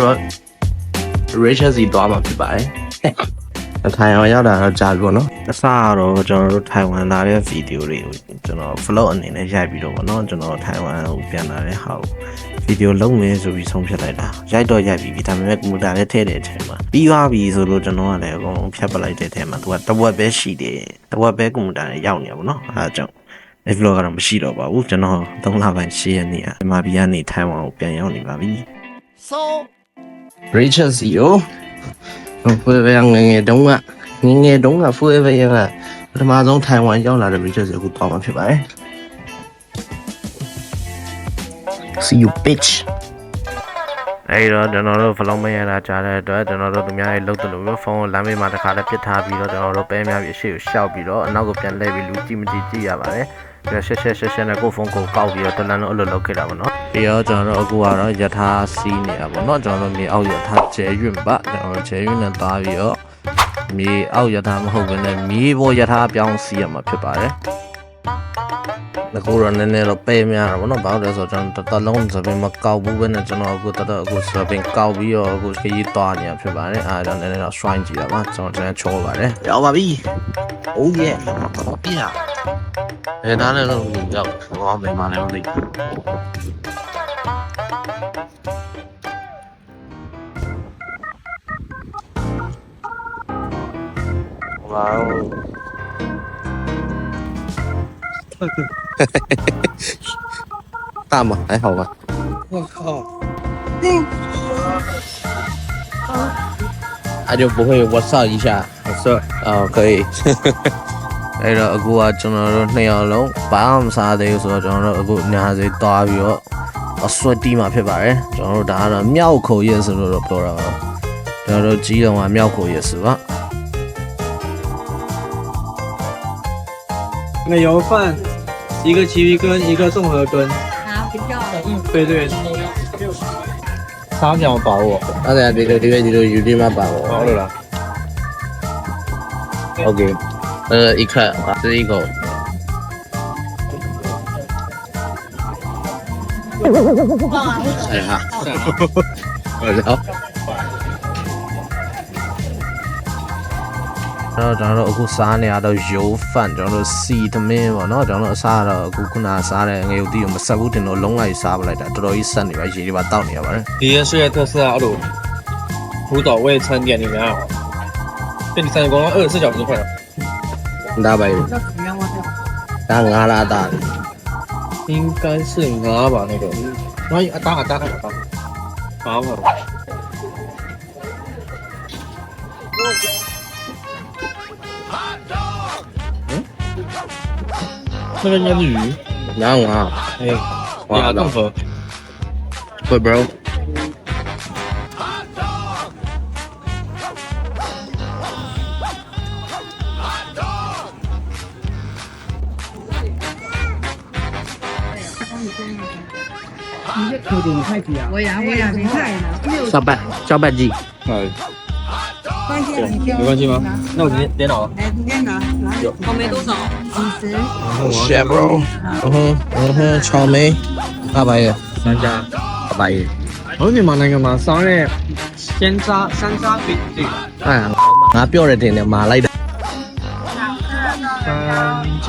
တော့ Rachel စီသွားမှာဖြစ်ပါတယ်ထိုင်အောင်ရောက်တာတော့ကြာပြီပေါ့နော်အစကတော့ကျွန်တော်တို့ထိုင်ဝမ်လာတဲ့ဗီဒီယိုတွေကိုကျွန်တော် vlog အနေနဲ့ရိုက်ပြီးတော့ပေါ့နော်ကျွန်တော်ထိုင်ဝမ်ကိုပြန်လာတဲ့ဟာကိုဗီဒီယိုလုပ်မယ်ဆိုပြီးဆုံးဖြတ်လိုက်တာရိုက်တော့ရိုက်ပြီးဒါပေမဲ့ကွန်ပျူတာလည်းထည့်တဲ့အချိန်မှာပြီးသွားပြီဆိုလို့ကျွန်တော်ကလည်းအကုန်ဖြတ်ပလိုက်တဲ့အချိန်မှာသူကတဝက်ပဲရှိတယ်တဝက်ပဲကွန်ပျူတာနဲ့ရောက်နေရပါတော့အဲဒါကြောင့်ဒီ vlog ကတော့မရှိတော့ပါဘူးကျွန်တော်3လပိုင်း10ရက်နေ့မြန်မာပြည်ကနေထိုင်ဝမ်ကိုပြန်ရောက်နေပါပြီ So Rachel CEO ဖွေးပဲငငယ်တုံးကဖွေးပဲကပထမဆုံးထိုင်ဝမ်ရောက်လာတဲ့ Rachel စီကိုတော့မှာဖြစ်ပါတယ် See you bitch အဲ့တော့ကျွန်တော်တို့ vlog မရတာကြားတဲ့အတွက်ကျွန်တော်တို့သူများရဲ့လှုပ်တယ်လို့မျိုးဖုန်းကိုလမ်းမေးမှာတစ်ခါလည်းပစ်ထားပြီးတော့ကျွန်တော်တို့ပဲများပြီးအရှိကိုရှောက်ပြီးတော့အနောက်ကိုပြန်လှည့်ပြီးလူကြည့်မကြည့်ရပါတယ်ပြီးတော့ရှက်နဲ့ကိုဖုန်းကိုကောက်ပြီးတော့တလန်းလုံးအဲ့လိုလုပ်ခဲ့တာပေါ့နော်ပြီးတော့ကျွန်တော်တို့အခုကတော့ယထာစီးနေတာပေါ့နော်ကျွန်တော်တို့မြေအောက်ယထာကျဲရွင့်ပါကျွန်တော်တို့ကျဲရွင့်နဲ့သားပြီးတော့မြေအောက်ယထာမဟုတ်ဘဲနဲ့မြေပေါ်ယထာပြောင်းစီးရမှာဖြစ်ပါတယ်အခုတော့နည်းနည်းတော့ပဲများတာပေါ့နော်ဘာလို့လဲဆိုတော့ကျွန်တော်တလုံးစပင်မကောက်ဘူးပဲနဲ့ကျွန်တော်အခုစပင်ကောက်ပြီးတော့အခုခရီးသွားနေတာဖြစ်ပါတယ်အဲဒါနည်းနည်းတော့ shrine ကြည့်တာပါကျွန်တော်ချောပါတယ်ရောက်ပါပြီ Oh yeah ပြအဲ့ဒါလည်းတော့ရောက်တော့ဘယ်မှာလဲမသိဝေါ大吗？还好吧。我靠！他就不会What's up 一下What's up？哦，可以。အဲ့တော့အခုကကျွန်တော်တို့2ယောက်လုံးဘာမှမစားသေးဘူးဆိုတော့ကျွန်တော်တို့အခုညာစီသွားပြီးတော့အဆွတ်တီးမှာဖြစ်ပါတယ်ကျွန်တော်တို့ဒါကတော့မြောက်ခုံရက်ဆိုလို့တော့ပြောတာပါကျွန်တော်တို့ကြီးတော်မှာမြောက်ခုံရက်ဆိုပါ奶油饭，一个鲫鱼羹，一个综合羹。好，比较。对对。啥秒把握？အဲ့ဒါဒီလိုယူဒီမှာပါပေါ့好了啦。 OK 一块这一口哎呀好ကျွန်တော်တို့အခုစားနေရတော့ရိုးဖန်ကျွန်တော်တို့စီသမင်းပေါ့နော်ကျွန်တော်တို့အစားတော့အခုခုနစားတဲ့ငရုတ်တီးကိုမဆက်ဘူးတင်တော့လုံးလိုက်စားပလိုက်တာတော်တော်ကြီးဆက်နေပါရေတွေပါတောက်နေရပါတယ်ဒီရရှိရဲ့特色啊，土岛味餐点里面啊，便利商店光24小时快了。大白大鹅拉大应该是鹅吧那个，然后大。好嘛。那个应该是鱼，然后啊哎，鸭冻河，会 bro 我呀，没菜呢。小白鸡哎，关键没关系吗？那我直接点好了。哎，今天拿有草莓多少？50。shit bro 草莓大白的3家。大白的好似買那個嘛，生嘅山楂餅子。哎呀ငါပြောတယ်တင်တယ်မာလိုက်တာ山楂。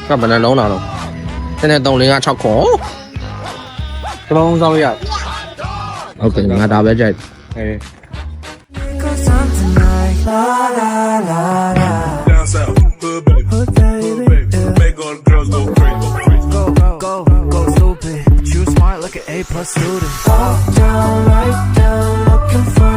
ကဘယ်နှလုံးလာတော့တင်းနဲ့3 4 5 6ခွန်ဒီပေါင်းစားလို့ရ ဟုတ်ကဲ့ငါဒါပဲကြိုက် အေး Down south, hood baby, make all the girls go crazy. Go stupid. You smart like an A+ student. Up, down, right down, looking for